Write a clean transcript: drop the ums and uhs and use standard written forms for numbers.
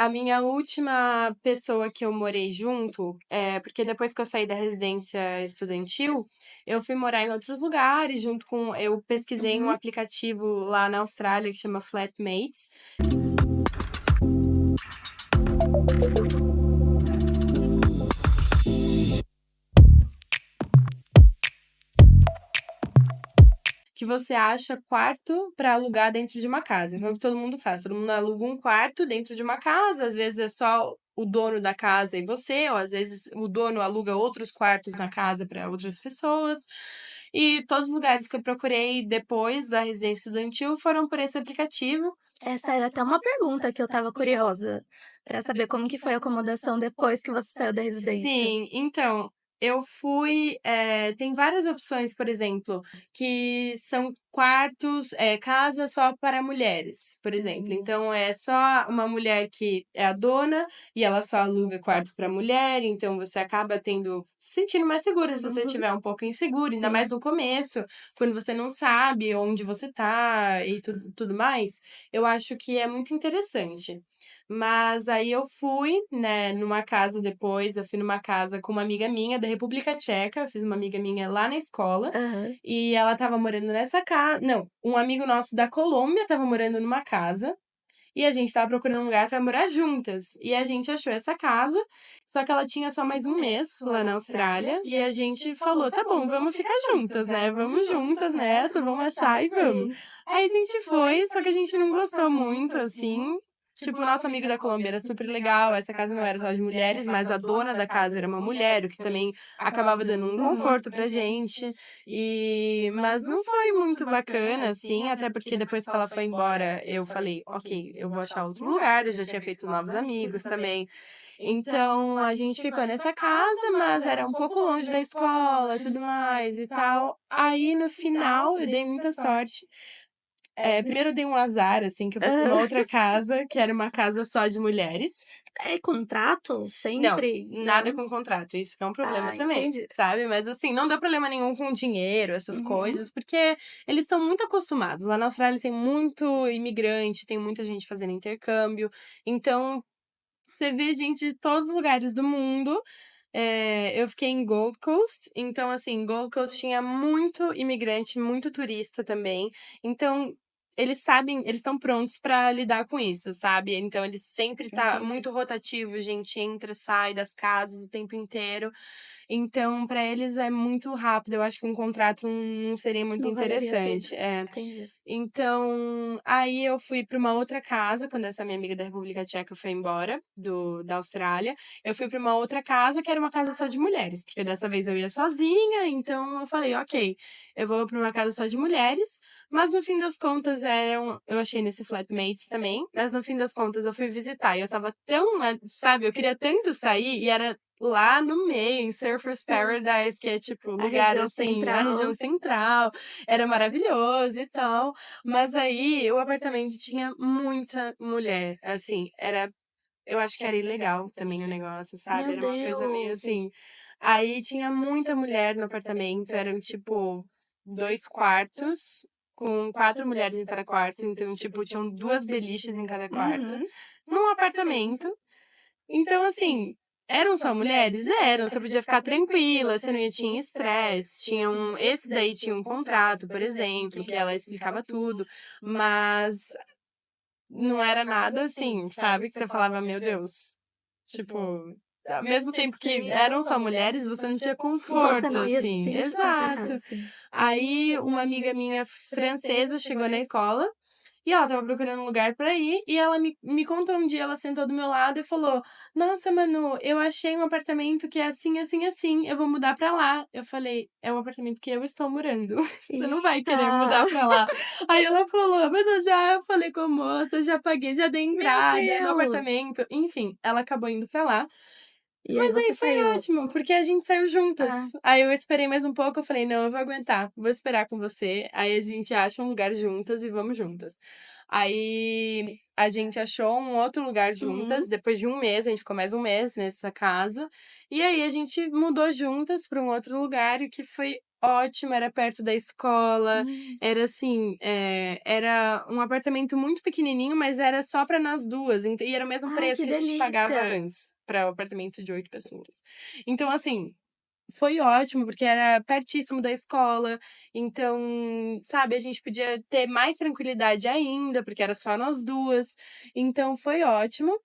A minha última pessoa que eu morei junto, porque depois que eu saí da residência estudantil, eu fui morar em outros lugares, junto com. Eu pesquisei em um Uhum. aplicativo lá na Austrália que chama Flatmates. Que você acha quarto para alugar dentro de uma casa. Então, é o que todo mundo faz. Todo mundo aluga um quarto dentro de uma casa, às vezes é só o dono da casa e você, ou às vezes o dono aluga outros quartos na casa para outras pessoas. E todos os lugares que eu procurei depois da residência estudantil foram por esse aplicativo. Essa era até uma pergunta que eu estava curiosa, pra saber como que foi a acomodação depois que você saiu da residência. Sim, então, eu fui. Tem várias opções, por exemplo, que são quartos, casa só para mulheres, por exemplo. Uhum. Então, é só uma mulher que é a dona e ela só aluga quarto para mulher, então você acaba se sentindo mais segura se você Uhum. estiver um pouco inseguro, ainda mais Sim. no começo, quando você não sabe onde você tá e tudo mais. Eu acho que é muito interessante. Mas aí eu fui, né, numa casa depois, eu fui numa casa com uma amiga minha da República Tcheca, eu fiz uma amiga minha lá na escola, Aham. e ela estava morando nessa casa. Não, um amigo nosso da Colômbia estava morando numa casa, e a gente estava procurando um lugar para morar juntas. E a gente achou essa casa, só que ela tinha só mais um mês lá na Austrália, e a gente falou: tá bom, vamos ficar juntas, né? Vamos juntas nessa, vamos achar e vamos. Sim. Aí a gente foi, só que a gente não gostou muito, assim. Tipo, o nosso amigo da Colômbia era super legal, essa casa não era só de mulheres, mas a dona da casa era uma mulher, o que também acabava dando um Uhum. conforto pra gente. Mas não foi muito bacana, assim, até porque depois que ela foi embora, eu falei, ok, eu vou achar outro lugar, eu já tinha feito novos amigos também. Então, a gente ficou nessa casa, mas era um pouco longe da escola e tudo mais e tal. Aí, no final, eu dei muita sorte. Primeiro eu dei um azar, assim, que eu fui pra uma Aham. outra casa, que era uma casa só de mulheres. É contrato? Não, Sempre? nada Não? com contrato, isso que é um problema Ah, também, entendi. sabe? Mas assim, não deu problema nenhum com dinheiro, essas Uhum. coisas, porque eles estão muito acostumados. Lá na Austrália tem muito imigrante, tem muita gente fazendo intercâmbio. Então, você vê gente de todos os lugares do mundo. Eu fiquei em Gold Coast, então assim, Gold Coast tinha muito imigrante, muito turista também. Então, eles sabem, eles estão prontos pra lidar com isso, sabe? Então, eles sempre tá Entendi. muito rotativo, gente entra, sai das casas o tempo inteiro. Então, pra eles é muito rápido. Eu acho que um contrato não seria muito Não valeria a pena. interessante. Entendi. Então, aí eu fui para uma outra casa, quando essa minha amiga da República Tcheca foi embora da Austrália. Eu fui para uma outra casa, que era uma casa só de mulheres, porque dessa vez eu ia sozinha, então eu falei, ok, eu vou para uma casa só de mulheres, mas no fim das contas eu achei nesse Flatmates também, mas no fim das contas eu fui visitar e eu tava sabe, eu queria tanto sair e era lá no meio, em Surfers Sim. Paradise, que é tipo A lugar região assim, a região central. central, era maravilhoso e tal. Mas aí o apartamento tinha muita mulher, assim, eu acho que era ilegal também o negócio, sabe? Meu Era uma coisa meio Deus! assim. Aí tinha muita mulher no apartamento, eram tipo 2 quartos com 4 mulheres em cada quarto, então tipo tinham 2 beliches em cada quarto, Uhum. num apartamento. Então assim, eram só mulheres? Eram, você podia ficar tranquila, você não tinha estresse. Esse daí tinha um contrato, por exemplo, que ela explicava tudo, mas não era nada assim, sabe? Que você falava, meu Deus. Tipo, ao mesmo tempo que Sim. eram só mulheres, você não tinha Você conforto, não ia se assim. sentir confortável, Exato. assim. Aí, uma amiga minha francesa chegou na escola e ela estava procurando um lugar pra ir e ela me contou um dia, ela sentou do meu lado e falou: Nossa, Manu, eu achei um apartamento que é assim, assim, assim, eu vou mudar pra lá. Eu falei: É o apartamento que eu estou morando. Você não vai Eita! querer mudar pra lá. Aí ela falou: Mas eu já falei com a moça, já paguei, já dei Meu entrada no Deus! apartamento. Enfim, ela acabou indo pra lá. E aí Mas aí você foi saiu? ótimo, porque a gente saiu Ah, juntas. Aí eu esperei mais um pouco, eu falei, não, eu vou aguentar, vou esperar com você. Aí a gente acha um lugar juntas e vamos juntas. Aí a gente achou um outro lugar uhum. juntas, depois de um mês, a gente ficou mais um mês nessa casa. E aí a gente mudou juntas para um outro lugar, o que foi ótimo, era perto da escola, Hum. era assim, era um apartamento muito pequenininho, mas era só pra nós 2, e era o mesmo Ai, preço que que a gente pagava delícia! antes, pra o apartamento de 8 pessoas. Então, assim, foi ótimo, porque era pertíssimo da escola, então, sabe, a gente podia ter mais tranquilidade ainda, porque era só nós 2, então foi ótimo.